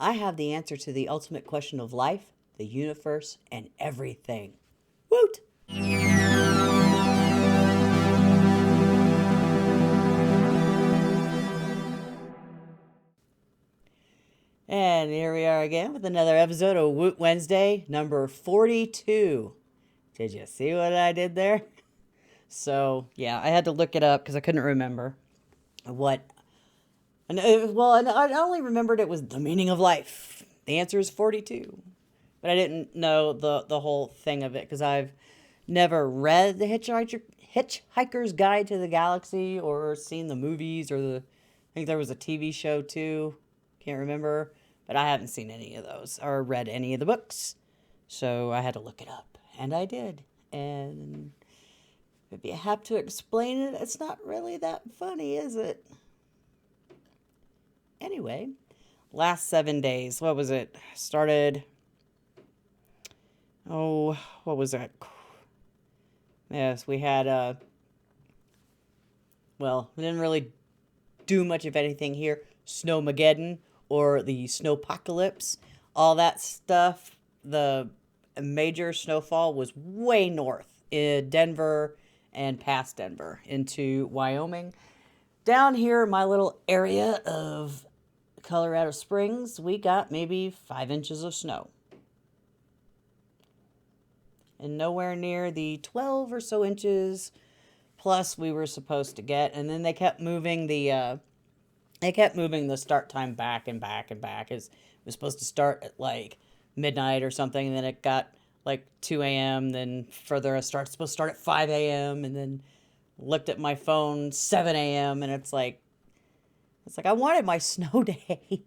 I have the answer to the ultimate question of life, the universe, and everything. Woot! And here we are again with another episode of Woot Wednesday, number 42. Did you see what I did there? So, yeah, I had to look it up because I couldn't remember what. And I only remembered it was the meaning of life. The answer is 42. But I didn't know the whole thing of it because I've never read the Hitchhiker's Guide to the Galaxy or seen the movies I think there was a TV show too. Can't remember. But I haven't seen any of those or read any of the books. So I had to look it up. And I did. And if you have to explain it, it's not really that funny, is it? Anyway, last 7 days. What was it? Started. Oh, what was that? Yes, we had, we didn't really do much of anything here. Snowmageddon or the snowpocalypse, all that stuff. The major snowfall was way north in Denver and past Denver into Wyoming. Down here, my little area of Colorado Springs, we got maybe 5 inches of snow. And nowhere near the 12 or so inches plus we were supposed to get. And then they kept moving the start time back and back and back. It was supposed to start at like midnight or something, and then it got like 2 a.m. Then further, supposed to start at 5 a.m. And then looked at my phone 7 a.m. and it's like I wanted my snow day.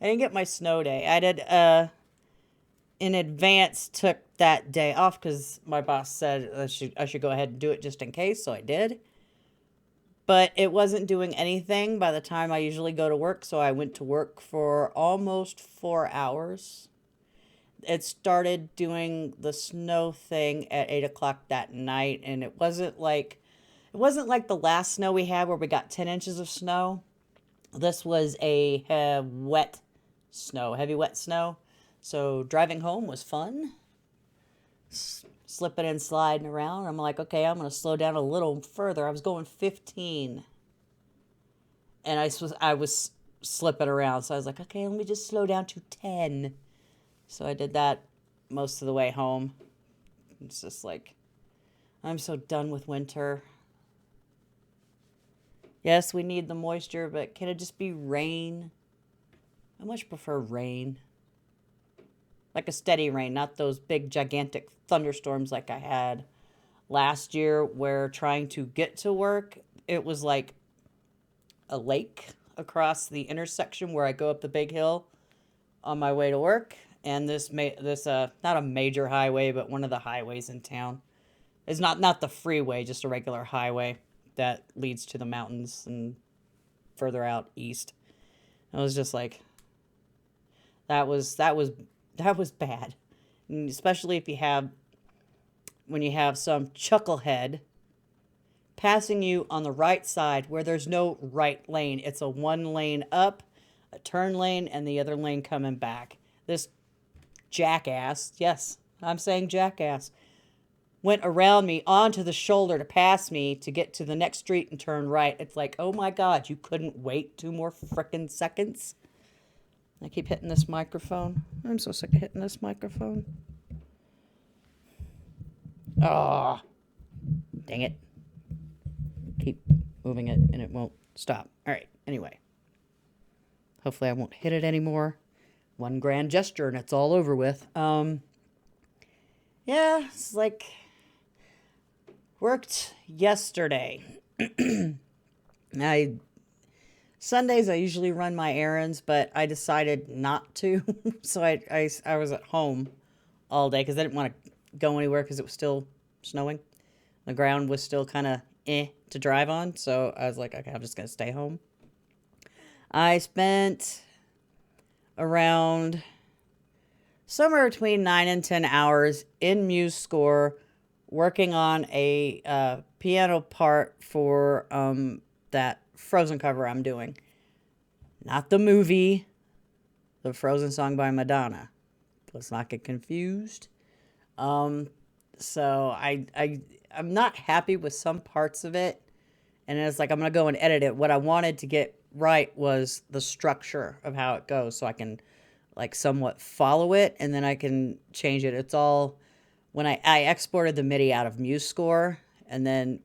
I didn't get my snow day. I did in advance took that day off because my boss said I should go ahead and do it just in case, so I did. But it wasn't doing anything by the time I usually go to work, so I went to work for almost 4 hours. It started doing the snow thing at 8 o'clock that night, and it wasn't like the last snow we had where we got 10 inches of snow. This was a heavy wet snow. So driving home was fun. Slipping and sliding around. I'm like, okay, I'm going to slow down a little further. I was going 15. And I was slipping around. So I was like, okay, let me just slow down to 10. So I did that most of the way home. It's just like, I'm so done with winter. Yes, we need the moisture, but can it just be rain? I much prefer rain. Like a steady rain, not those big, gigantic thunderstorms like I had last year where trying to get to work, it was like a lake across the intersection where I go up the big hill on my way to work. And this not a major highway, but one of the highways in town. It's not the freeway, just a regular highway that leads to the mountains and further out east. I was just like, that was bad. And especially when you have some chucklehead passing you on the right side where there's no right lane. It's a one lane up, a turn lane, and the other lane coming back. This jackass, yes, I'm saying jackass, went around me onto the shoulder to pass me to get to the next street and turn right. It's like, oh my God, you couldn't wait 2 more frickin' seconds? I keep hitting this microphone. I'm so sick of hitting this microphone. Oh, dang it. Keep moving it and it won't stop. All right, anyway. Hopefully I won't hit it anymore. One grand gesture and it's all over with. Yeah, it's like worked yesterday. Sundays I usually run my errands, but I decided not to. So I was at home all day because I didn't want to go anywhere because it was still snowing. The ground was still kind of to drive on. So I was like, okay, I'm just going to stay home. I spent around somewhere between 9 and 10 hours in MuseScore working on a piano part for that Frozen cover I'm doing. Not the movie, the Frozen song by Madonna. Let's not get confused. So I'm not happy with some parts of it, and it's like I'm gonna go and edit it. What I wanted to get right was the structure of how it goes, so I can like somewhat follow it, and then I can change it. It's all when I exported the MIDI out of MuseScore and then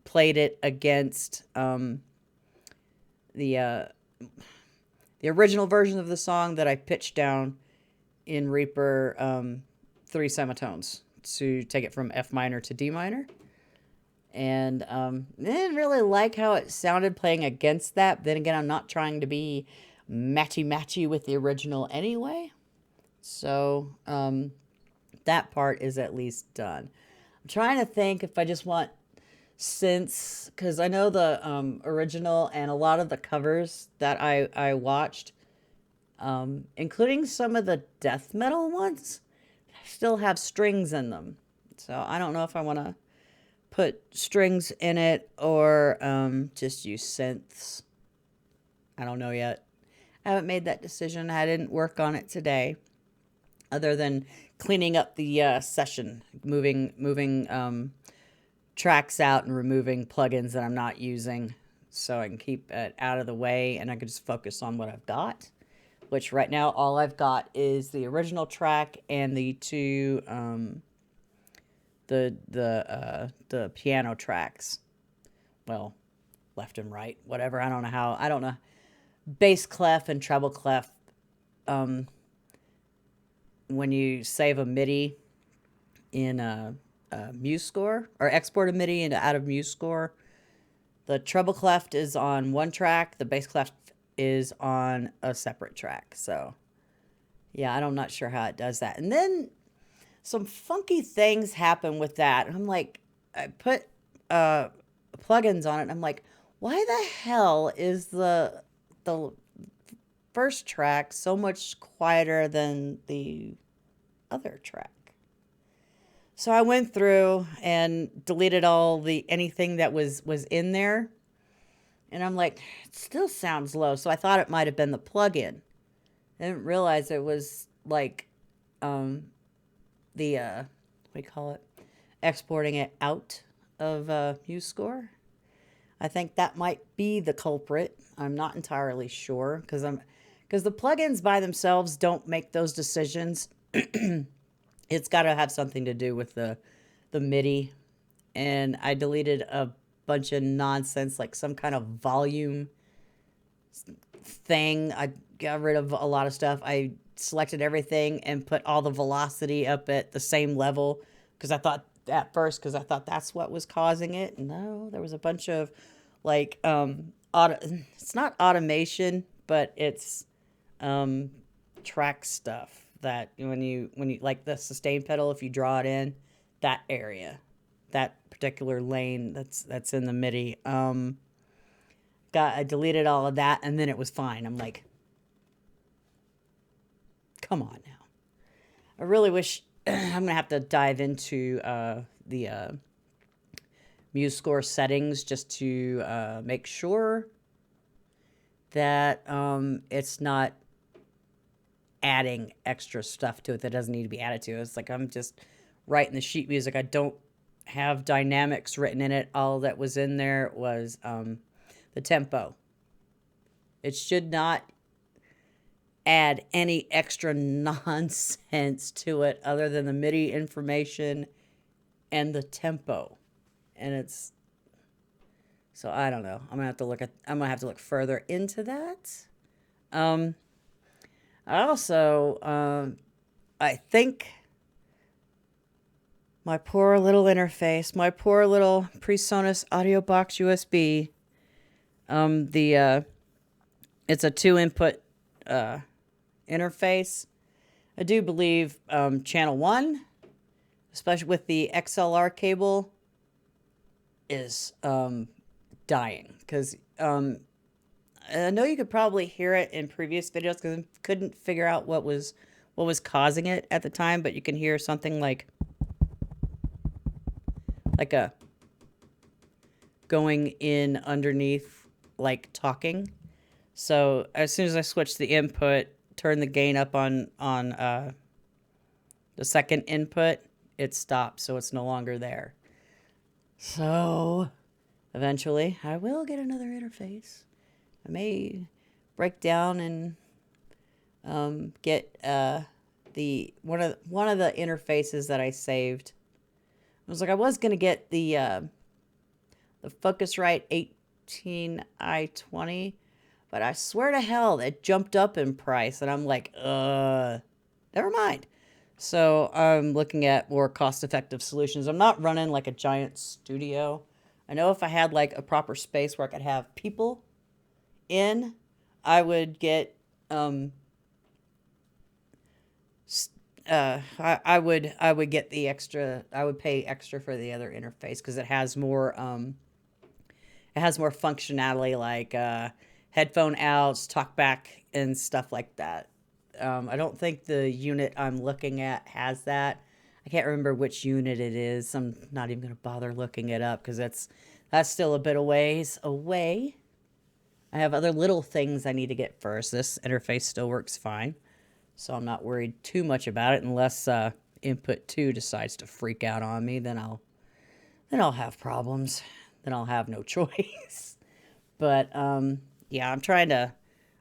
played it against the original version of the song that I pitched down in Reaper 3 semitones to take it from F minor to D minor. And I didn't really like how it sounded playing against that. Then again, I'm not trying to be matchy-matchy with the original anyway. So that part is at least done. I'm trying to think if I just want synths, because I know the original and a lot of the covers that I watched, including some of the death metal ones, still have strings in them. So I don't know if I want to put strings in it or just use synths. I don't know yet. I haven't made that decision. I didn't work on it today, other than cleaning up the session, moving tracks out and removing plugins that I'm not using, so I can keep it out of the way and I can just focus on what I've got. Which right now all I've got is the original track and the two the piano tracks. Well, left and right, whatever. I don't know. Bass clef and treble clef. When you save a MIDI in a MuseScore or export a MIDI out of MuseScore, the treble clef is on one track, the bass clef is on a separate track. So yeah, I'm not sure how it does that. And then some funky things happen with that. I'm like, I put plugins on it and I'm like, why the hell is the first track so much quieter than the other track? So I went through and deleted anything that was in there. And I'm like, it still sounds low. So I thought it might have been the plugin. I didn't realize it was like what do you call it? Exporting it out of MuseScore. I think that might be the culprit. I'm not entirely sure because the plugins by themselves don't make those decisions. It's got to have something to do with the MIDI. And I deleted a bunch of nonsense, like some kind of volume thing. I got rid of a lot of stuff. I selected everything and put all the velocity up at the same level because I thought that's what was causing it. No, there was a bunch of like it's not automation, but it's track stuff that when you like the sustain pedal, if you draw it in that area, that particular lane that's in the MIDI, I deleted all of that and then it was fine. I'm like, come on now. I really wish I'm gonna have to dive into the MuseScore settings just to make sure that it's not adding extra stuff to it that doesn't need to be added to. It's like I'm just writing the sheet music. I don't have dynamics written in it. All that was in there was the tempo. It should not add any extra nonsense to it other than the MIDI information and the tempo. And it's so I don't know. I'm gonna have to look further into that. I also I think my poor little interface, my poor little PreSonus Audio Box USB, it's a 2-input interface. I do believe channel 1, especially with the XLR cable, is dying because I know you could probably hear it in previous videos because I couldn't figure out what was causing it at the time, but you can hear something like a going in underneath, like talking. So as soon as I switched the input turn the gain up on the second input, it stops, so it's no longer there. So eventually I will get another interface. I may break down and get the one of the interfaces that I saved. I was like, I was gonna get the Focusrite 18i20, but I swear to hell it jumped up in price, and I'm like, never mind. So I'm looking at more cost-effective solutions. I'm not running like a giant studio. I know if I had like a proper space where I could have people in, I would get I would get the extra. I would pay extra for the other interface because it has more functionality like headphone outs, talkback, and stuff like that. I don't think the unit I'm looking at has that. I can't remember which unit it is. I'm not even going to bother looking it up because that's still a bit of ways away. I have other little things I need to get first. This interface still works fine, so I'm not worried too much about it unless input 2 decides to freak out on me. Then I'll have problems. Then I'll have no choice. But yeah,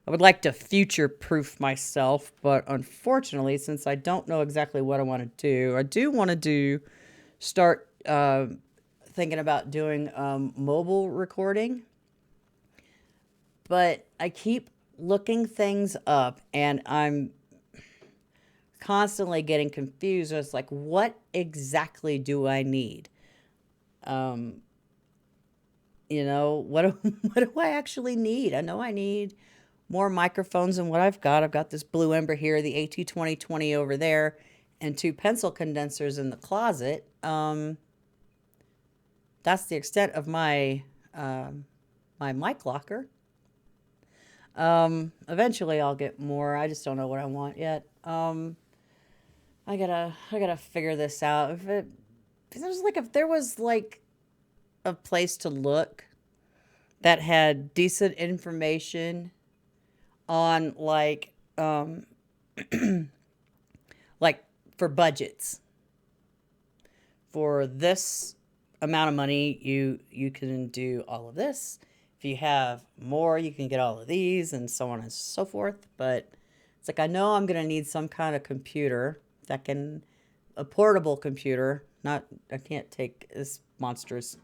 I would like to future-proof myself, but unfortunately, since I don't know exactly what I want to do, I do want to start thinking about doing mobile recording. But I keep looking things up, and I'm constantly getting confused. It's like, what exactly do I need? You know, what do I actually need? I know I need more microphones than what I've got. I've got this Blue Ember here, the AT2020 over there, and 2 pencil condensers in the closet. That's the extent of my my mic locker. Eventually I'll get more. I just don't know what I want yet. I gotta figure this out. If there was like a place to look that had decent information on like like for budgets. For this amount of money, you can do all of this. If you have more, you can get all of these, and so on and so forth. But it's like, I know I'm going to need some kind of computer that can, a portable computer. Not, I can't take this monstrous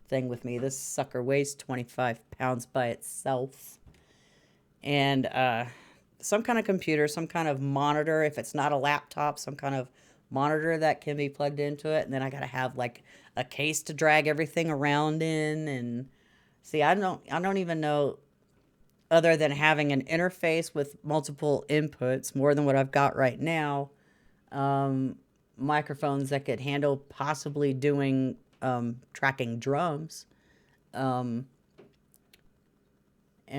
thing with me. This sucker weighs 25 pounds by itself. And some kind of computer, some kind of monitor. If it's not a laptop, some kind of monitor that can be plugged into it. And then I got to have like a case to drag everything around in. And see, I don't even know, other than having an interface with multiple inputs, more than what I've got right now, microphones that could handle possibly doing tracking drums and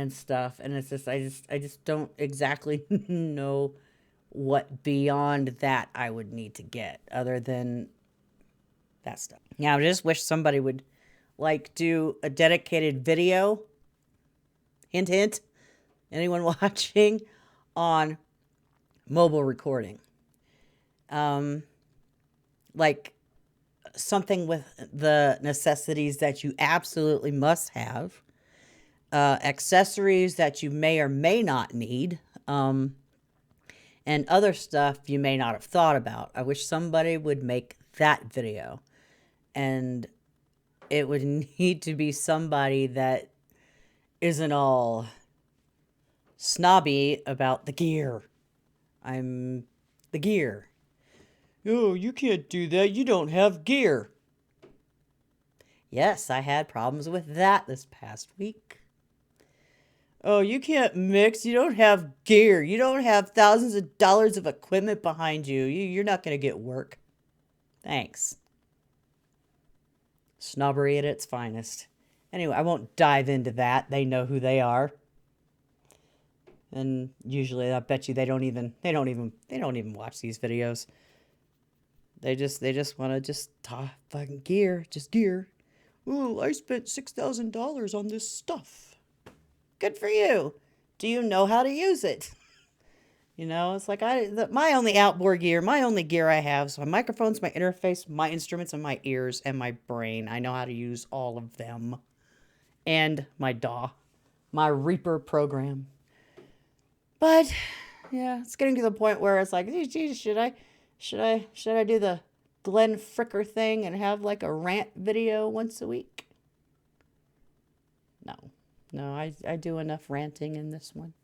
stuff. And it's just, I just don't exactly know what beyond that I would need to get other than that stuff. Yeah, I just wish somebody would like do a dedicated video, hint hint, anyone watching, on mobile recording. Like something with the necessities that you absolutely must have, accessories that you may or may not need, and other stuff you may not have thought about. I wish somebody would make that video. And it would need to be somebody that isn't all snobby about the gear. I'm the gear. Oh, you can't do that. You don't have gear. Yes, I had problems with that this past week. Oh, you can't mix. You don't have gear. You don't have thousands of dollars of equipment behind you. You're not going to get work. Thanks. Snobbery at its finest. Anyway, I won't dive into that. They know who they are. And usually I bet you they don't even watch these videos. They just want to just talk fucking gear, just gear. Ooh, I spent $6,000 on this stuff. Good for you. Do you know how to use it? You know, it's like my only outboard gear, my only gear I have is my microphones, my interface, my instruments, and my ears and my brain. I know how to use all of them. And my DAW, my Reaper program. But yeah, it's getting to the point where it's like, geez, should I do the Glenn Fricker thing and have like a rant video once a week? No, no, I do enough ranting in this one.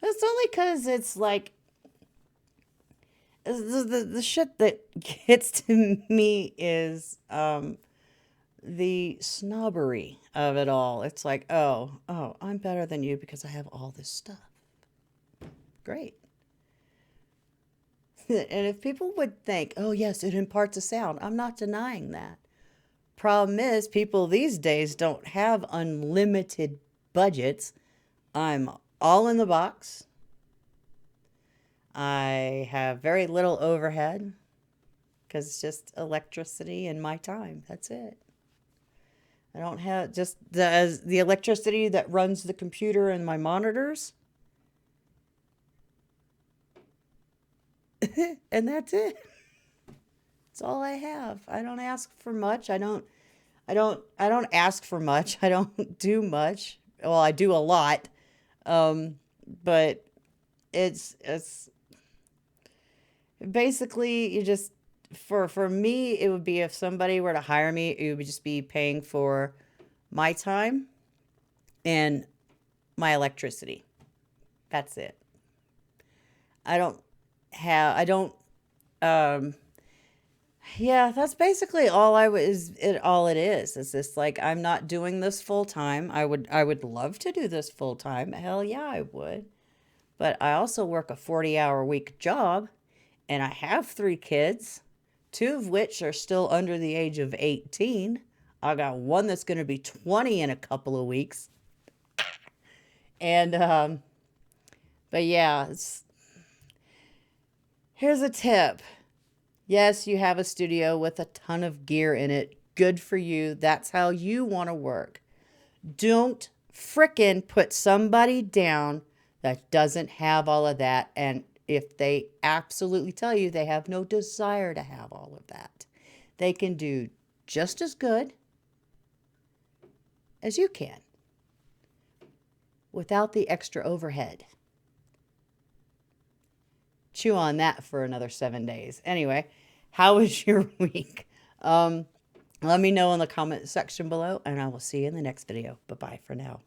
It's only because it's like the shit that gets to me is the snobbery of it all. It's like, oh, I'm better than you because I have all this stuff. Great. And if people would think, oh, yes, it imparts a sound, I'm not denying that. Problem is, people these days don't have unlimited budgets. I'm all in the box. I have very little overhead because it's just electricity and my time. That's it. I don't have just the electricity that runs the computer and my monitors. And that's it. That's all I have. I don't ask for much. I don't ask for much. I don't do much. Well, I do a lot. But it's basically you just for me it would be if somebody were to hire me, it would just be paying for my time and my electricity. That's it. I don't have I don't yeah, that's basically all I was it all it is. It's just like I'm not doing this full time. I would love to do this full time. Hell yeah, I would. But I also work a 40-hour week job and I have 3 kids, 2 of which are still under the age of 18. I got one that's going to be 20 in a couple of weeks. And but yeah, here's a tip. Yes, you have a studio with a ton of gear in it. Good for you. That's how you want to work. Don't frickin' put somebody down that doesn't have all of that. And if they absolutely tell you they have no desire to have all of that, they can do just as good as you can without the extra overhead. Chew on that for another 7 days. Anyway, how was your week? Let me know in the comment section below, and I will see you in the next video. Bye-bye for now.